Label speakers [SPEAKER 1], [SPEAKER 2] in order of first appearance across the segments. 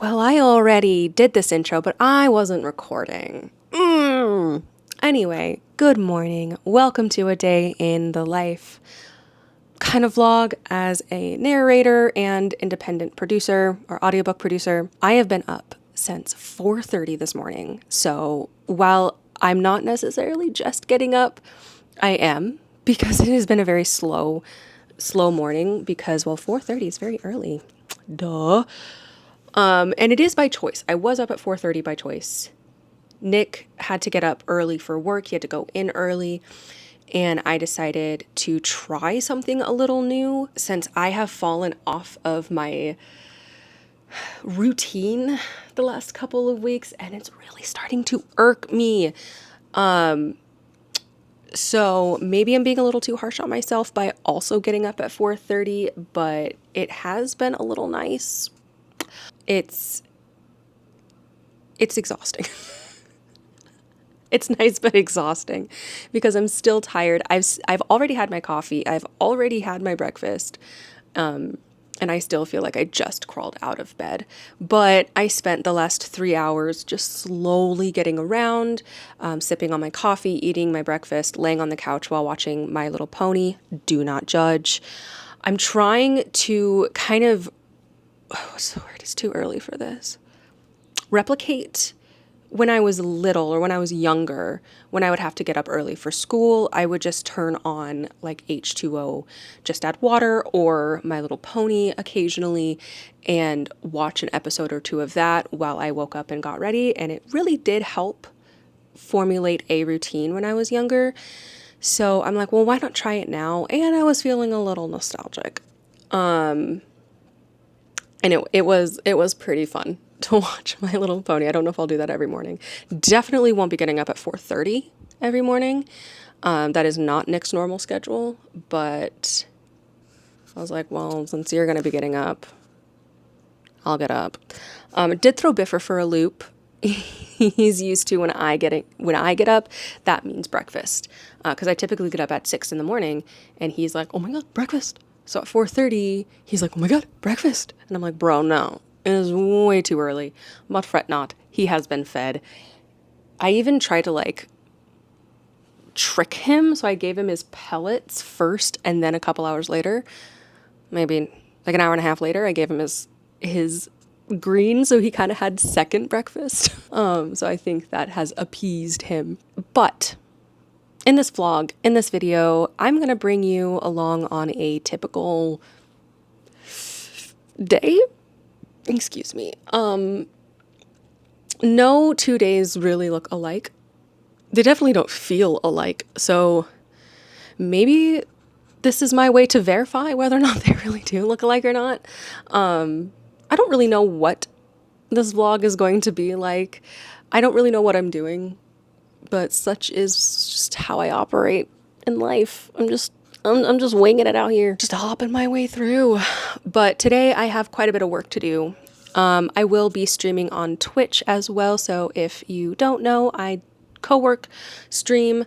[SPEAKER 1] Well, I already did this intro, but I wasn't recording. Anyway, good morning. Welcome to a day in the life kind of vlog as a narrator and independent producer or audiobook producer. I have been up since 4:30 this morning. So while I'm not necessarily just getting up, I am, because it has been a very slow morning because, well, 4:30 is very early. Duh. And it is by choice. I was up at 4:30 by choice. Nick had to get up early for work. He had to go in early. And I decided to try something a little new since I have fallen off of my routine the last couple of weeks, and it's really starting to irk me. So maybe I'm being a little too harsh on myself by also getting up at 4:30, but it has been a little nice. It's exhausting. It's nice but exhausting because I'm still tired. I've already had my coffee. I've already had my breakfast. And I still feel like I just crawled out of bed. But I spent the last 3 hours just slowly getting around, sipping on my coffee, eating my breakfast, laying on the couch while watching My Little Pony. Do not judge. I'm trying to kind of, what's the word? It's too early for this. Replicate when I was little or when I was younger, when I would have to get up early for school, I would just turn on like H2O, just add water, or My Little Pony occasionally, and watch an episode or two of that while I woke up and got ready. And it really did help formulate a routine when I was younger. So I'm like, well, why not try it now? And I was feeling a little nostalgic. And it was pretty fun to watch My Little Pony. I don't know if I'll do that every morning. Definitely won't be getting up at 4:30 every morning. That is not Nick's normal schedule, but I was like, well, since you're going to be getting up, I'll get up. It did throw Biffer for a loop. He's used to when I get up, that means breakfast. Because I typically get up at 6 in the morning, and he's like, oh my God, breakfast. So at 4:30, he's like, oh my God, breakfast. And I'm like, bro, no, it is way too early. But fret not, he has been fed. I even tried to like trick him. So I gave him his pellets first, and then a couple hours later, maybe like an hour and a half later, I gave him his green. So he kind of had second breakfast. So I think that has appeased him. But in this vlog, in this video, I'm going to bring you along on a typical day. Excuse me. No 2 days really look alike. They definitely don't feel alike. So maybe this is my way to verify whether or not they really do look alike or not. I don't really know what this vlog is going to be like. I don't really know what I'm doing. But such is just how I operate in life. I'm just winging it out here, just hopping my way through. But today I have quite a bit of work to do. I will be streaming on Twitch as well. So if you don't know, I stream.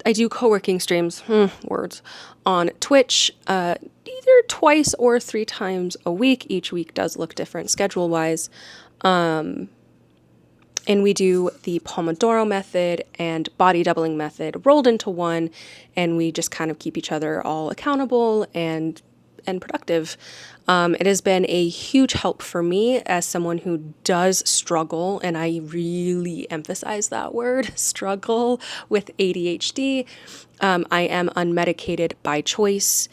[SPEAKER 1] I do co-working streams, words, on Twitch, either twice or 3 times a week. Each week does look different schedule-wise. And we do the Pomodoro method and body doubling method rolled into one, and we just kind of keep each other all accountable and productive. It has been a huge help for me as someone who does struggle, and I really emphasize that word, struggle, with ADHD. I am unmedicated by choice.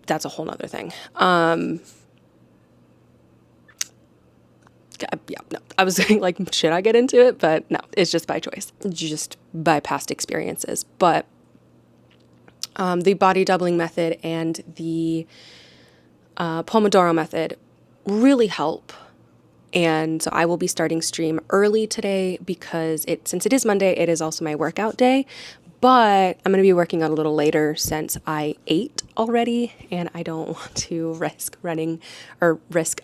[SPEAKER 1] That's a whole nother thing. Yeah, no, I was like, should I get into it? But no, it's just by choice, just by past experiences. But the body doubling method and the Pomodoro method really help. And so I will be starting stream early today because since it is Monday, it is also my workout day. But I'm going to be working out a little later since I ate already, and I don't want to risk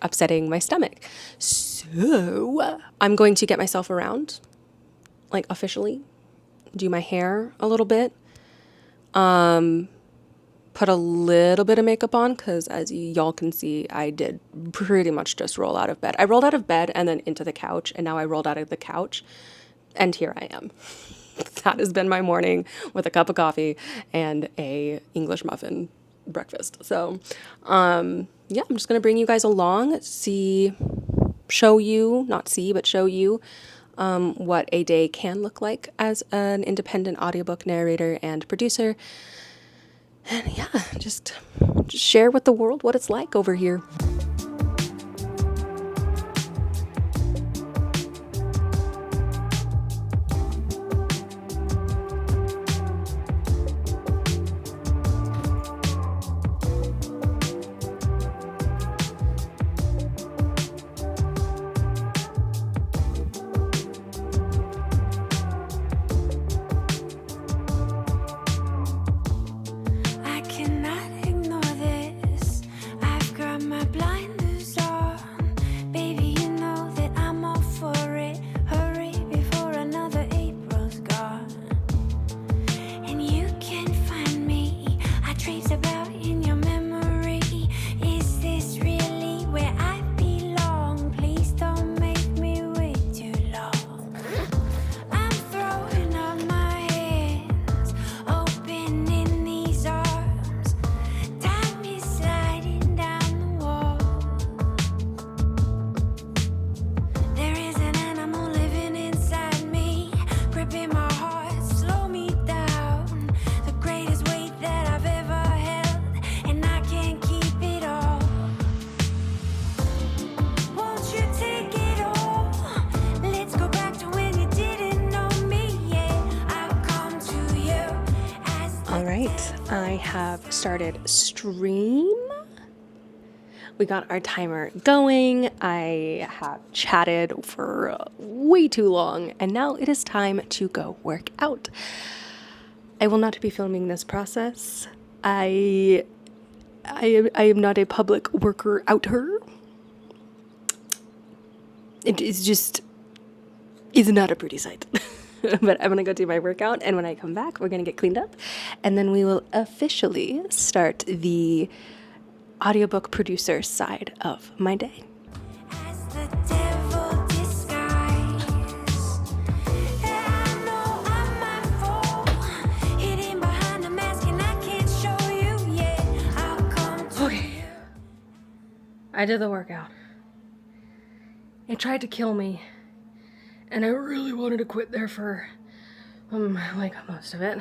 [SPEAKER 1] upsetting my stomach. So I'm going to get myself around, like officially, do my hair a little bit, put a little bit of makeup on because as y'all can see, I did pretty much just roll out of bed. I rolled out of bed and then into the couch, and now I rolled out of the couch and here I am. That has been my morning with a cup of coffee and a English muffin breakfast. So, yeah, I'm just going to bring you guys along, show you what a day can look like as an independent audiobook narrator and producer. And yeah, just share with the world what it's like over here. I have started stream. We got our timer going. I have chatted for way too long, and now it is time to go work out. I will not be filming this process. I am not a public worker outer. It is not a pretty sight. But I'm going to go do my workout, and when I come back, we're going to get cleaned up, and then we will officially start the audiobook producer side of my day. Okay, I did the workout. It tried to kill me. And I really wanted to quit there for, most of it.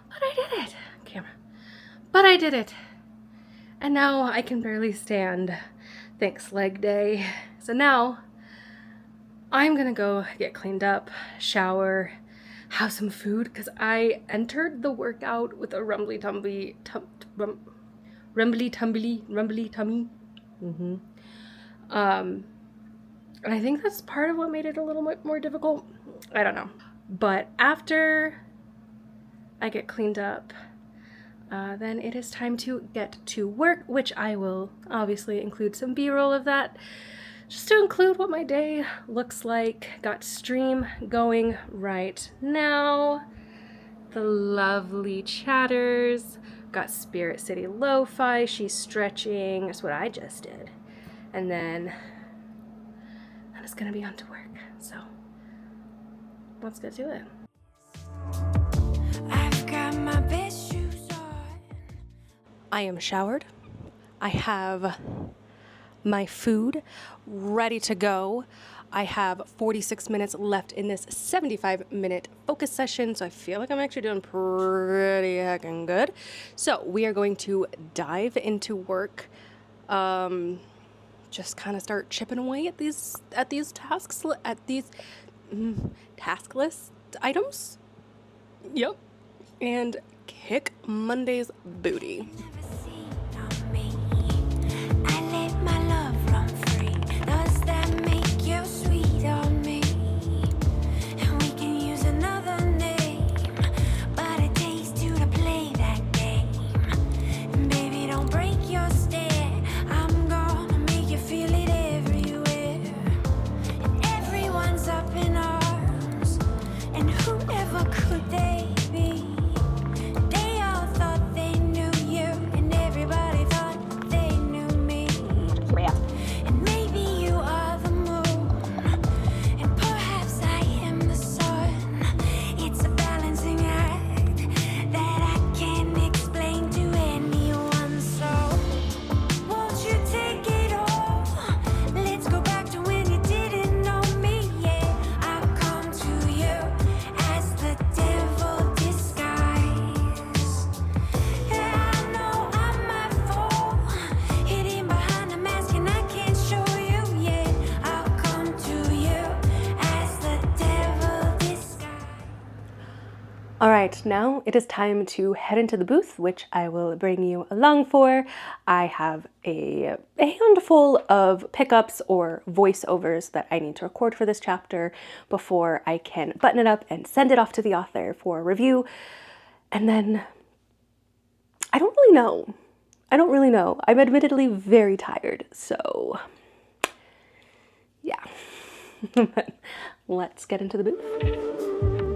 [SPEAKER 1] But I did it. Camera. But I did it. And now I can barely stand. Thanks, leg day. So now, I'm gonna go get cleaned up, shower, have some food, because I entered the workout with a rumbly tummy. And I think that's part of what made it a little bit more difficult. I don't know. But after I get cleaned up, then it is time to get to work, which I will obviously include some B-roll of that, just to include what my day looks like. Got stream going right now. The lovely chatters. Got Spirit City Lo-Fi. She's stretching. That's what I just did. And then is going to be on to work. So let's get to it. I've got my best shoes on. I am showered. I have my food ready to go. I have 46 minutes left in this 75-minute focus session, so I feel like I'm actually doing pretty heckin' good. So we are going to dive into work. Just kind of start chipping away at these task list items. Yep. And kick Monday's booty. Could they be? They all thought they knew you. All right, now it is time to head into the booth, which I will bring you along for. I have a handful of pickups or voiceovers that I need to record for this chapter before I can button it up and send it off to the author for review. And then I don't really know. I'm admittedly very tired, so yeah. Let's get into the booth.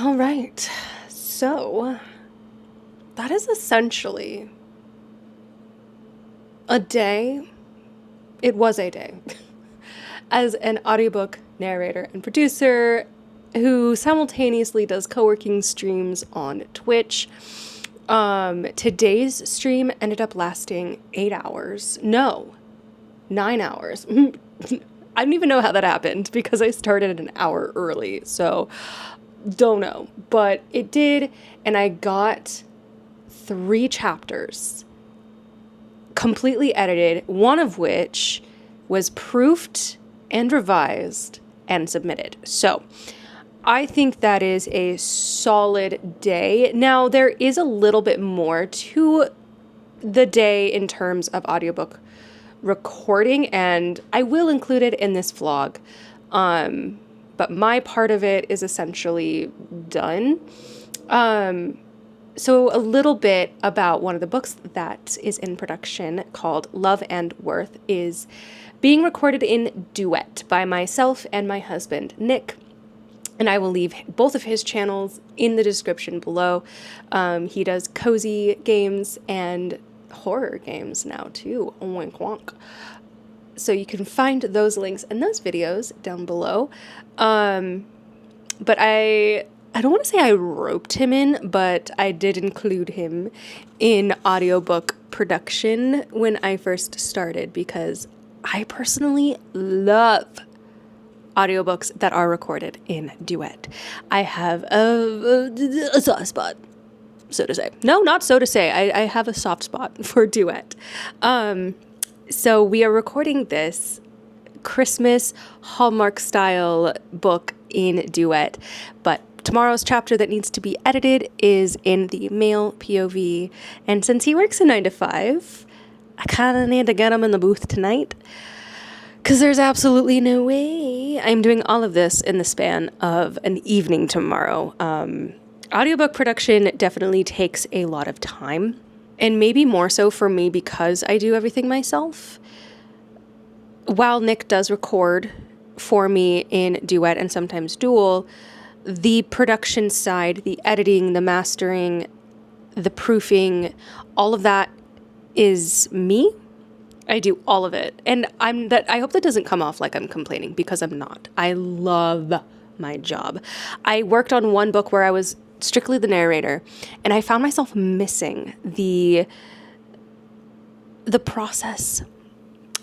[SPEAKER 1] All right, so that is essentially a day. It was a day as an audiobook narrator and producer who simultaneously does co-working streams on Twitch. Today's stream ended up lasting 8 hours. No, 9 hours. I don't even know how that happened because I started an hour early, so don't know, but it did, and I got 3 chapters completely edited, one of which was proofed and revised and submitted. So I think that is a solid day. Now, there is a little bit more to the day in terms of audiobook recording, and I will include it in this vlog. But my part of it is essentially done. So a little bit about one of the books that is in production called Love and Worth is being recorded in duet by myself and my husband, Nick. And I will leave both of his channels in the description below. He does cozy games and horror games now too. Wink wonk. So you can find those links and those videos down below. But I don't want to say I roped him in, but I did include him in audiobook production when I first started because I personally love audiobooks that are recorded in duet. I have a soft spot, so to say. No, not so to say. I have a soft spot for duet. So we are recording this Christmas Hallmark style book in duet, but tomorrow's chapter that needs to be edited is in the male POV, and since he works a 9 to 5, I kind of need to get him in the booth tonight because there's absolutely no way I'm doing all of this in the span of an evening tomorrow. Audiobook production definitely takes a lot of time, and maybe more so for me because I do everything myself. While Nick does record for me in duet and sometimes dual, the production side, the editing, the mastering, the proofing, all of that is me. I do all of it. And I hope that doesn't come off like I'm complaining because I'm not. I love my job. I worked on one book where I was strictly the narrator, and I found myself missing the process.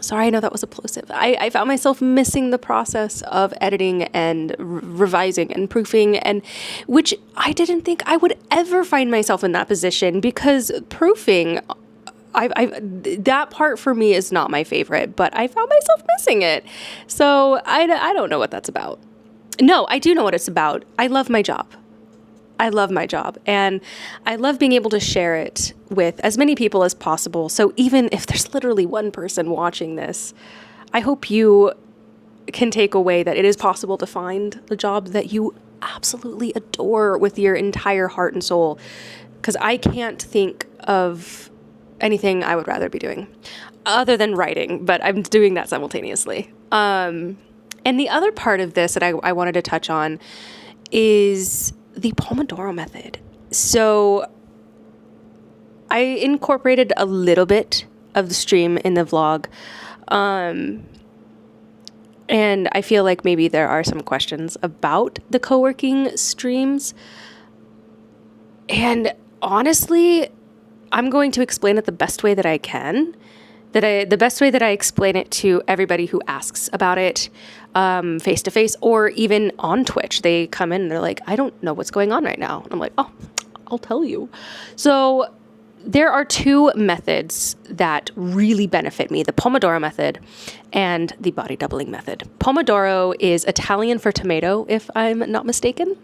[SPEAKER 1] Sorry, I know that was a plosive. I found myself missing the process of editing and revising and proofing, and which I didn't think I would ever find myself in that position because proofing, that part for me is not my favorite, but I found myself missing it. So I don't know what that's about. No, I do know what it's about. I love my job. I love my job, and I love being able to share it with as many people as possible. So even if there's literally one person watching this, I hope you can take away that it is possible to find a job that you absolutely adore with your entire heart and soul. Because I can't think of anything I would rather be doing other than writing, but I'm doing that simultaneously. And the other part of this that I wanted to touch on is the Pomodoro method. So I incorporated a little bit of the stream in the vlog. And I feel like maybe there are some questions about the co-working streams. And honestly, I'm going to explain it the best way that I can. The best way that I explain it to everybody who asks about it, face to face, or even on Twitch. They come in and they're like, I don't know what's going on right now. And I'm like, oh, I'll tell you. So there are two methods that really benefit me, the Pomodoro method and the body doubling method. Pomodoro is Italian for tomato, if I'm not mistaken.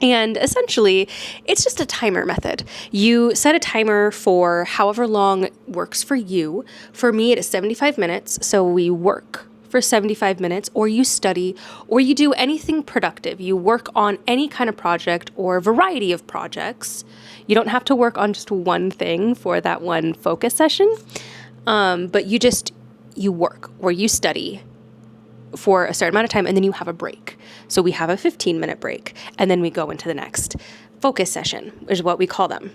[SPEAKER 1] And essentially, it's just a timer method. You set a timer for however long works for you. For me, it is 75 minutes. So we work for 75 minutes, or you study, or you do anything productive. You work on any kind of project or variety of projects. You don't have to work on just one thing for that one focus session. But you work or you study for a certain amount of time, and then you have a break. So we have a 15-minute break, and then we go into the next focus session, is what we call them.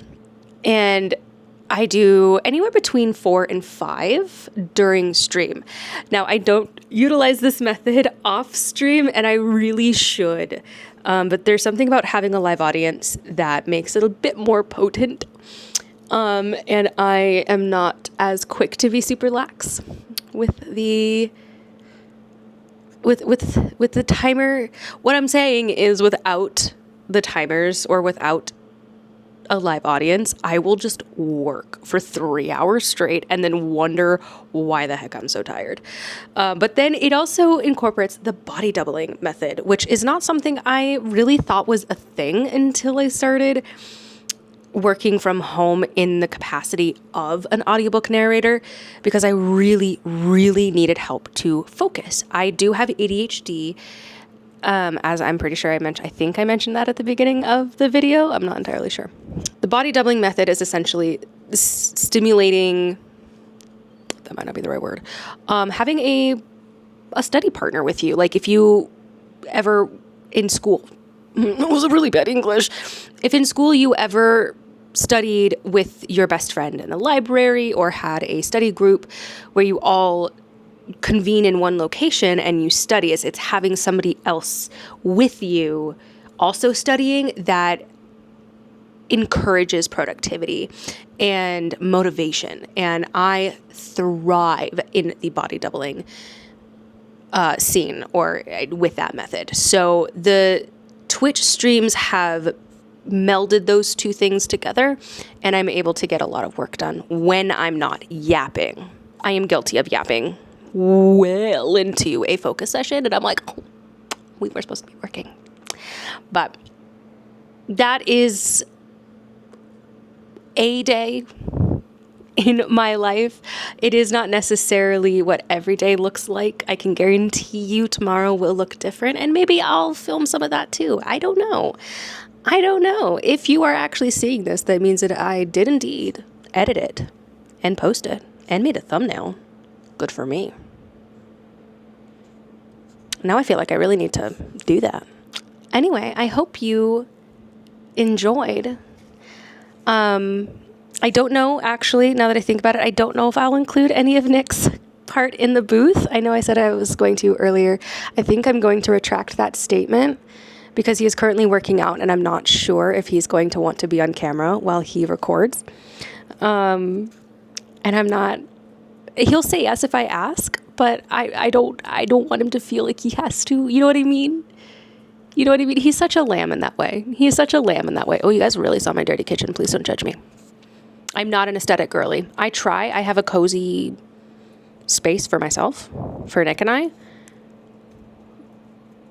[SPEAKER 1] And I do anywhere between 4 and 5 during stream. Now, I don't utilize this method off stream, and I really should. But there's something about having a live audience that makes it a bit more potent. And I am not as quick to be super lax with the timer. What I'm saying is, without the timers or without a live audience, I will just work for 3 hours straight and then wonder why the heck I'm so tired. But then it also incorporates the body doubling method, which is not something I really thought was a thing until I started working from home in the capacity of an audiobook narrator, because I really, really needed help to focus. I do have ADHD, as I'm pretty sure I think I mentioned that at the beginning of the video. I'm not entirely sure. The body doubling method is essentially stimulating, that might not be the right word, having a study partner with you. Like if you ever in school, it was a really bad English. If in school you ever studied with your best friend in the library or had a study group where you all convene in one location and you study, it's having somebody else with you also studying that encourages productivity and motivation. And I thrive in the body doubling scene or with that method. So the Twitch streams have melded those two things together, and I'm able to get a lot of work done when I'm not yapping. I am guilty of yapping well into a focus session, and I'm like, oh, we were supposed to be working. But that is a day in my life. It is not necessarily what every day looks like. I can guarantee you tomorrow will look different, and maybe I'll film some of that too. I don't know. If you are actually seeing this, that means that I did indeed edit it and post it and made a thumbnail. Good for me. Now I feel like I really need to do that. Anyway, I hope you enjoyed. I don't know, actually, now that I think about it, I don't know if I'll include any of Nick's part in the booth. I know I said I was going to earlier. I think I'm going to retract that statement because he is currently working out, and I'm not sure if he's going to want to be on camera while he records. And I'm not, he'll say yes if I ask, but I don't want him to feel like he has to, you know what I mean? You know what I mean? He's such a lamb in that way. Oh, you guys really saw my dirty kitchen. Please don't judge me. I'm not an aesthetic girly. I try. I have a cozy space for myself, for Nick and I.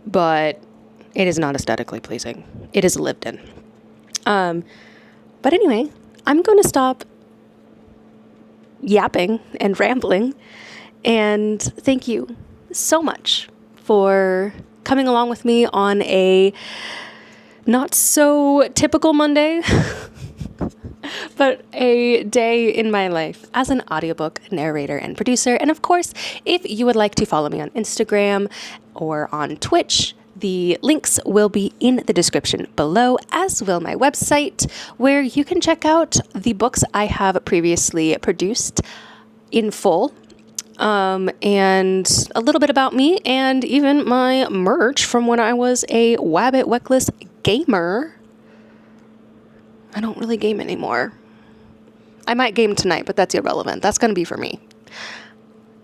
[SPEAKER 1] But It is not aesthetically pleasing. It is lived in. But anyway, I'm going to stop yapping and rambling. And thank you so much for coming along with me on a not so typical Monday, but a day in my life as an audiobook narrator and producer. And of course, if you would like to follow me on Instagram or on Twitch, the links will be in the description below, as will my website, where you can check out the books I have previously produced in full, and a little bit about me, and even my merch from when I was a Wabbit Weckless gamer. I don't really game anymore. I might game tonight, but that's irrelevant. That's going to be for me.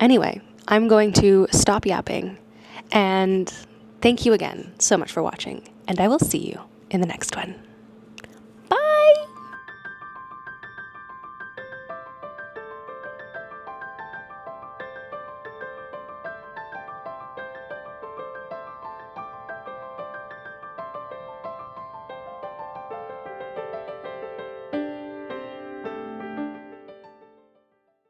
[SPEAKER 1] Anyway, I'm going to stop yapping, and thank you again so much for watching, and I will see you in the next one.